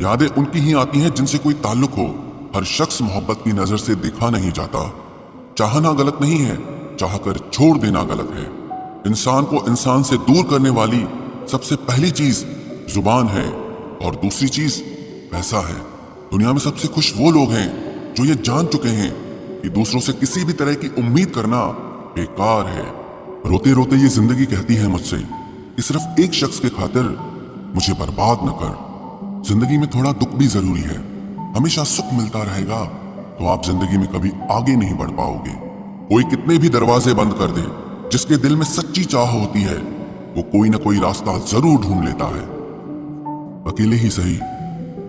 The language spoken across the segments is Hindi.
यादें उनकी ही आती हैं जिनसे कोई ताल्लुक हो। हर शख्स मोहब्बत की नजर से देखा नहीं जाता। चाहना गलत नहीं है, चाहकर छोड़ देना गलत है। इंसान को इंसान से दूर करने वाली सबसे पहली चीज जुबान है और दूसरी चीज पैसा है। दुनिया में सबसे खुश वो लोग हैं जो ये जान चुके हैं कि दूसरों से किसी भी तरह की उम्मीद करना बेकार है। रोते रोते ये जिंदगी कहती है मुझसे कि सिर्फ एक शख्स के खातिर मुझे बर्बाद न कर। जिंदगी में थोड़ा दुख भी जरूरी है। हमेशा सुख मिलता रहेगा तो आप जिंदगी में कभी आगे नहीं बढ़ पाओगे। कोई कितने भी दरवाजे बंद कर दे, जिसके दिल में सच्ची चाह होती है वो कोई ना कोई रास्ता जरूर ढूंढ लेता है। अकेले ही सही,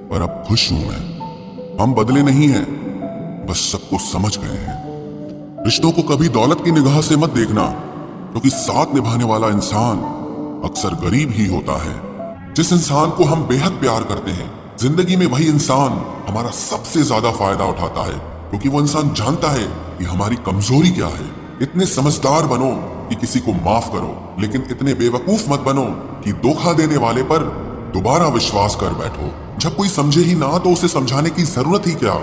पर अब खुश हूं मैं। हम बदले नहीं हैं, बस सबको समझ गए हैं। रिश्तों को कभी दौलत की निगाह से मत देखना, क्योंकि साथ निभाने वाला इंसान अक्सर गरीब ही होता है। जिस इंसान को हम बेहद प्यार करते हैं, जिंदगी में वही इंसान हमारा सबसे ज्यादा फायदा उठाता है, क्योंकि वो इंसान जानता है कि हमारी कमजोरी क्या है। इतने समझदार बनो कि किसी को माफ करो, लेकिन इतने बेवकूफ मत बनो कि धोखा देने वाले पर दोबारा विश्वास कर बैठो। जब कोई समझे ही ना तो उसे समझाने की जरूरत ही क्या।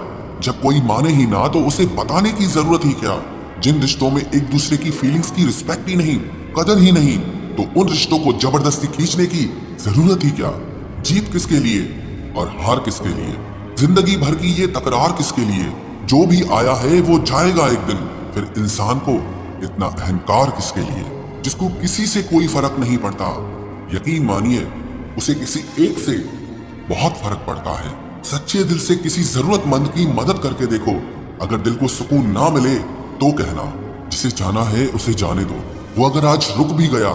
जब कोई माने ही ना तो उसे बताने की जरूरत ही क्या। जिन रिश्तों में एक दूसरे की फीलिंग्स की रिस्पेक्ट ही नहीं, कदर ही नहीं, तो उन रिश्तों को जबरदस्ती खींचने की जरूरत ही क्या। जीत किसके लिए और हार किसके लिए? जिंदगी भर की ये तकरार किसके लिए? जो भी आया है वो जाएगा एक दिन। फिर इंसान को इतना अहंकार किसके लिए, जिसको किसी से कोई फर्क नहीं पड़ता? यकीन मानिए, उसे किसी एक से बहुत फर्क पड़ता है। सच्चे दिल से किसी जरूरतमंद की मदद करके देखो। अगर दिल को सुकून ना मिले तो कहना, जिसे जाना है उसे जाने दो। वो अगर आज रुक भी गया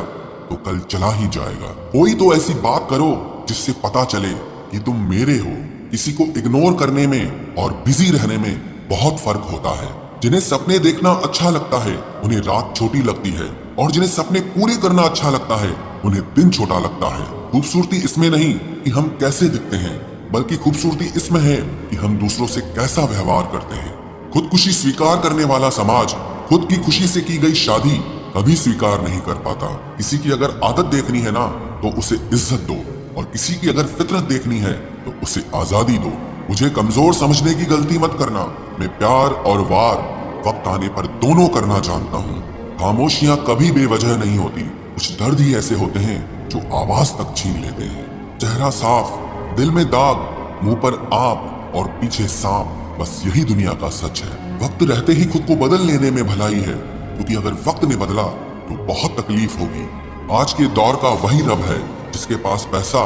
तो कल चला ही जाएगा। कोई तो ऐसी बात करो जिससे पता चले कि तुम मेरे हो। किसी को इग्नोर करने में और बिजी रहने में बहुत फर्क होता है। जिन्हें सपने देखना अच्छा लगता है उन्हें रात छोटी लगती है, और जिन्हें सपने पूरे करना अच्छा लगता है उन्हें दिन छोटा लगता है। खूबसूरती इसमें नहीं कि हम कैसे दिखते हैं, बल्कि खूबसूरती इसमें है कि हम दूसरों से कैसा व्यवहार करते हैं। खुदकुशी स्वीकार करने वाला समाज खुद की खुशी से की गई शादी कभी स्वीकार नहीं कर पाता। किसी की अगर आदत देखनी है ना तो उसे इज्जत दो, और किसी की अगर फितरत देखनी है तो उसे आजादी दो। मुझे कमजोर समझने की गलती मत करना। मैं प्यार और वार वक्त आने पर दोनों करना जानता हूँ। खामोशियां कभी बेवजह नहीं होती। कुछ दर्द ही ऐसे होते हैं जो आवाज तक छीन लेते हैं। चेहरा साफ, दिल में दाग, मुंह पर आप और पीछे सांप, बस यही दुनिया का सच है। वक्त रहते ही खुद को बदल लेने में भलाई है, क्योंकि अगर वक्त ने बदला तो बहुत तकलीफ होगी। आज के दौर का वही रब है जिसके पास पैसा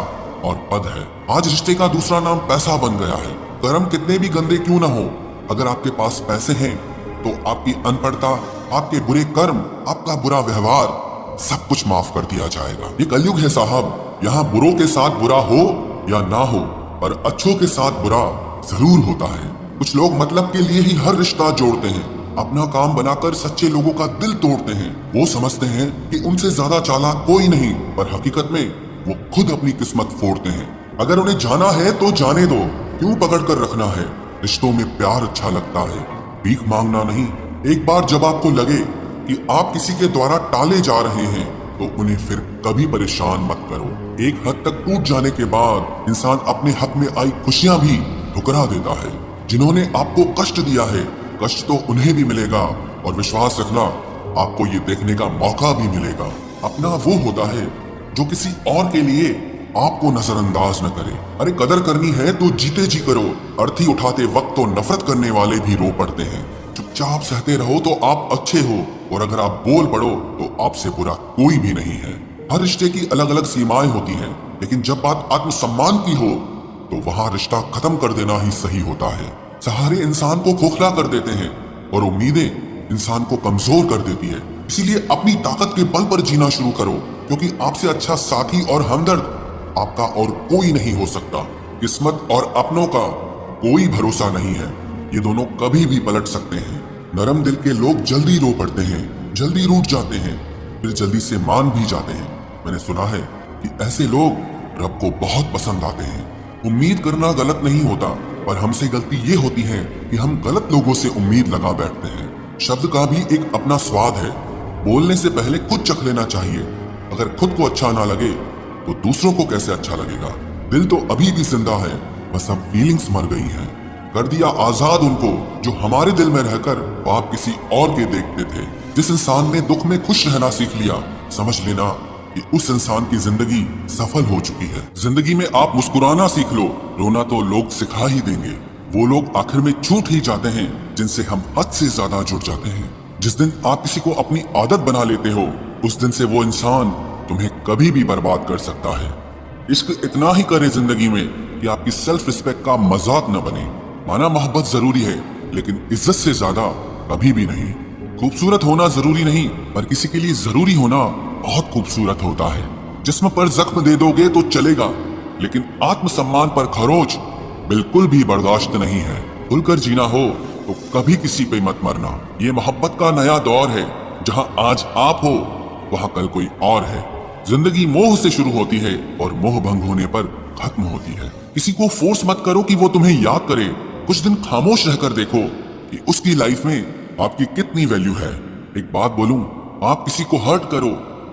और पद है। आज रिश्ते का दूसरा नाम पैसा बन गया है। कर्म कितने भी गंदे क्यों ना हो, अगर आपके पास पैसे हैं तो आपकी अनपढ़ता, आपके बुरे कर्म, आपका बुरा व्यवहार सब कुछ माफ कर दिया जाएगा। ये कलयुग है साहब। यहाँ बुरों के साथ बुरा हो या ना हो, पर अच्छों के साथ बुरा जरूर होता है। कुछ लोग मतलब के लिए ही हर रिश्ता जोड़ते हैं, अपना काम बनाकर सच्चे लोगों का दिल तोड़ते हैं। वो समझते हैं कि उनसे ज्यादा चालाक कोई नहीं, पर हकीकत में वो खुद अपनी किस्मत फोड़ते हैं। अगर उन्हें जाना है तो जाने दो, क्यों पकड़ कर रखना है? रिश्तों में प्यार अच्छा लगता है, भीख मांगना नहीं। एक बार जब आपको लगे कि आप किसी के द्वारा टाले जा रहे हैं तो उन्हें फिर कभी परेशान मत करो। एक हद तक टूट जाने के बाद इंसान अपने हक में आई खुशियां भी ठुकरा देता है। जिन्होंने आपको कष्ट दिया है, कष्ट तो उन्हें भी मिलेगा, और विश्वास रखना आपको ये देखने का मौका भी मिलेगा। अपना वो होता है जो किसी और के लिए आपको नजरअंदाज न करे। अरे कदर करनी है तो जीते जी करो। अर्थी उठाते वक्त तो नफरत करने वाले भी रो पड़ते हैं। चुपचाप सहते रहो तो आप अच्छे हो, और अगर आप बोल पड़ो तो आपसे बुरा कोई भी नहीं है। हर रिश्ते की अलग अलग सीमाएं होती हैं, लेकिन जब बात आत्मसम्मान की हो तो वहां रिश्ता खत्म कर देना ही सही होता है। सहारे इंसान को खोखला कर देते हैं और उम्मीदें इंसान को कमजोर कर देती है। इसीलिए अपनी ताकत के बल पर जीना शुरू करो, क्योंकि आपसे अच्छा साथी और हमदर्द आपका और कोई नहीं हो सकता। किस्मत और अपनों का कोई भरोसा नहीं है, ये दोनों कभी भी पलट सकते हैं। नरम दिल के लोग जल्दी रो पड़ते हैं, जल्दी रूठ जाते हैं, फिर जल्दी से मान भी जाते हैं। मैंने सुना है कि ऐसे लोग रब को बहुत पसंद आते हैं। उम्मीद करना गलत नहीं होता, पर हमसे गलती ये होती है कि हम गलत लोगों से उम्मीद लगा बैठते हैं। शब्द का भी एक अपना स्वाद है, बोलने से पहले खुद चख लेना चाहिए। अगर खुद को अच्छा ना लगे तो दूसरों को कैसे अच्छा लगेगा? दिल तो अभी भी जिंदा है, बस अब फीलिंग्स मर गई हैं। कर दिया आजाद उनको जो हमारे दिल में रहकर आप किसी और के देखते थे। जिस इंसान ने दुख में खुश रहना सीख लिया, समझ लेना कि उस इंसान की जिंदगी सफल हो चुकी है। जिंदगी में आप मुस्कुराना सीख लो, रोना तो लोग सिखा ही देंगे। वो लोग आखिर में छूट ही जाते हैं जिनसे हम हद से ज्यादा जुड़ जाते हैं। जिस दिन आप किसी को अपनी आदत बना लेते हो, उस दिन से वो इंसान तुम्हें कभी भी बर्बाद कर सकता है। इश्क इतना ही करे जिंदगी में कि आपकी सेल्फ रिस्पेक्ट का मजाक न बने। माना मोहब्बत जरूरी है, लेकिन इज्जत से ज्यादा कभी भी नहीं। खूबसूरत होना जरूरी नहीं, पर किसी के लिए जरूरी होना बहुत खूबसूरत होता है। जिस्म पर जख्म दे दोगे तो चलेगा, लेकिन आत्मसम्मान पर खरोच बिल्कुल भी बर्दाश्त नहीं है। खुलकर जीना हो तो कभी किसी पे मत मरना। ये मोहब्बत का नया दौर है, जहां आज आप हो वहां कल कोई और है। जिंदगी मोह से शुरू होती है और मोह भंग होने पर खत्म होती है। किसी को फोर्स मत करो कि वो तुम्हें याद करे। कुछ दिन खामोश रहकर देखो कि उसकी लाइफ में आपकी कितनी वैल्यू है। एक बात बोलूं, आप किसी को हर्ट करो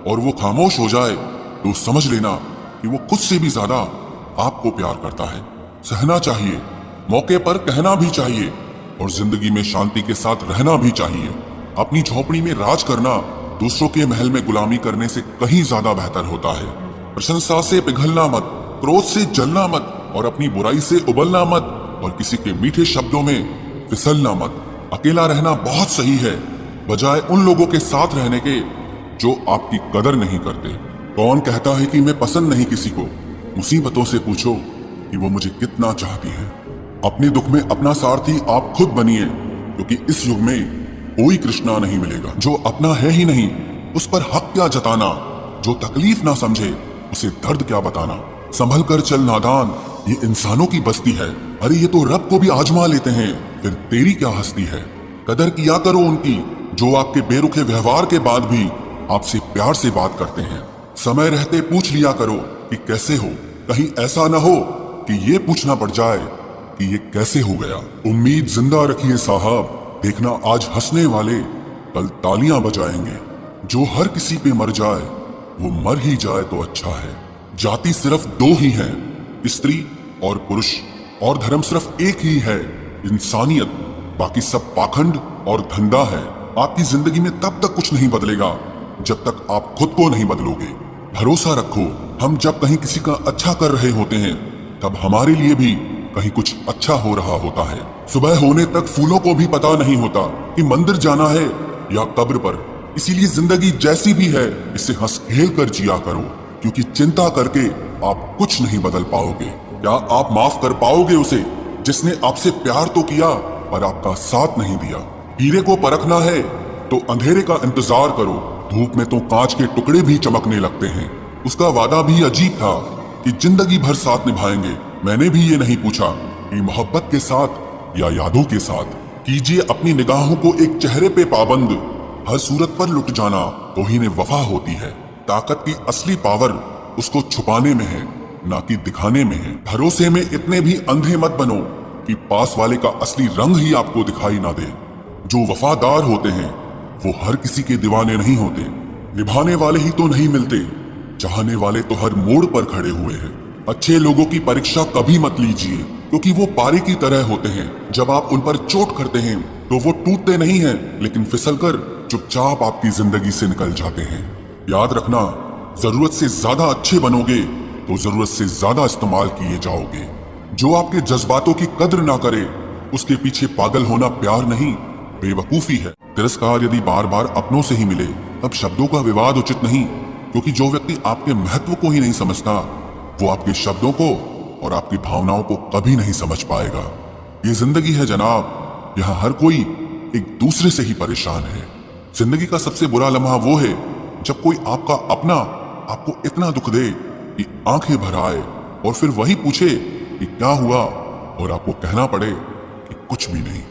और वो खामोश हो जाए तो समझ लेना कि वो खुद से भी ज्यादा आपको प्यार करता है। सहना चाहिए, मौके पर कहना भी चाहिए, और जिंदगी में शांति के साथ रहना भी चाहिए। अपनी झोपड़ी में राज करना दूसरों के महल में गुलामी करने से कहीं ज्यादा बेहतर होता है। प्रशंसा से पिघलना मत, क्रोध से जलना मत, और अपनी बुराई से उबलना मत, और किसी के मीठे शब्दों में फिसलना मत। अकेला रहना बहुत सही है, बजाय उन लोगों के साथ रहने के जो आपकी कदर नहीं करते। कौन कहता है कि मैं पसंद नहीं किसी को? मुसीबतों से पूछो कि वो मुझे कितना चाहती है। अपने दुख में अपना सारथी आप खुद बनिए, क्योंकि इस युग में कोई कृष्णा नहीं मिलेगा। जो अपना है ही नहीं, उस पर हक क्या जताना? जो तकलीफ ना समझे, उसे दर्द क्या बताना? संभल कर चल नादान, ये इंसानों की बस्ती है। अरे ये तो रब को भी आजमा लेते हैं, फिर तेरी क्या हस्ती है? कदर किया करो उनकी जो आपके बेरुखे व्यवहार के बाद भी आपसे प्यार से बात करते हैं। समय रहते पूछ लिया करो कि कैसे हो, कहीं ऐसा ना हो कि ये पूछना पड़ जाए कि ये कैसे हो गया। उम्मीद जिंदा रखिए साहब, देखना आज हंसने वाले कल तालियां बजाएंगे। जो हर किसी पे मर जाए वो मर ही जाए तो अच्छा है। जाति सिर्फ दो ही है, स्त्री और पुरुष, और धर्म सिर्फ एक ही है, इंसानियत। बाकी सब पाखंड और धंधा है। आपकी जिंदगी में तब तक कुछ नहीं बदलेगा जब तक आप खुद को नहीं बदलोगे। भरोसा रखो, हम जब कहीं किसी का अच्छा कर रहे होते हैं, तब हमारे लिए भी कहीं कुछ अच्छा हो रहा होता है। सुबह होने तक फूलों को भी पता नहीं होता कि मंदिर जाना है या कब्र पर। इसीलिए जिंदगी जैसी भी है, इसे हंस खेल कर जिया करो, क्योंकि चिंता करके आप कुछ नहीं बदल पाओगे। क्या आप माफ कर पाओगे उसे जिसने आपसे प्यार तो किया पर आपका साथ नहीं दिया? हीरे को परखना है तो अंधेरे का इंतजार करो, धूप में तो कांच के टुकड़े भी चमकने लगते हैं। उसका वादा भी अजीब था कि जिंदगी भर साथ निभाएंगे। मैंने भी ये नहीं पूछा कि मोहब्बत के साथ या यादों के साथ। कीजिए अपनी निगाहों को एक चेहरे पे पाबंद, हर सूरत पर लुट जाना तौहीन वफा होती है। ताकत की असली पावर उसको छुपाने में है, ना कि दिखाने में है। भरोसे में इतने भी अंधे मत बनो कि पास वाले का असली रंग ही आपको दिखाई ना दे। जो वफादार होते हैं वो हर किसी के दीवाने नहीं होते। निभाने वाले ही तो नहीं मिलते, चाहने वाले तो हर मोड़ पर खड़े हुए हैं। अच्छे लोगों की परीक्षा कभी मत लीजिए, क्योंकि वो पारे की तरह होते हैं। जब आप उन पर चोट करते हैं तो वो टूटते नहीं हैं, लेकिन फिसलकर चुपचाप आपकी जिंदगी से निकल जाते हैं। याद रखना, जरूरत से ज्यादा अच्छे बनोगे तो जरूरत से ज्यादा इस्तेमाल किए जाओगे। जो आपके जज्बातों की कद्र ना करे, उसके पीछे पागल होना प्यार नहीं, बेवकूफी है। तिरस्कार यदि बार बार अपनों से ही मिले, तब शब्दों का विवाद उचित नहीं, क्योंकि जो व्यक्ति आपके महत्व को ही नहीं समझता, वो आपके शब्दों को और आपकी भावनाओं को कभी नहीं समझ पाएगा। ये जिंदगी है जनाब, यहाँ हर कोई एक दूसरे से ही परेशान है। जिंदगी का सबसे बुरा लम्हा वो है जब कोई आपका अपना आपको इतना दुख दे कि आंखें भर आए, और फिर वही पूछे कि क्या हुआ, और आपको कहना पड़े कि कुछ भी नहीं।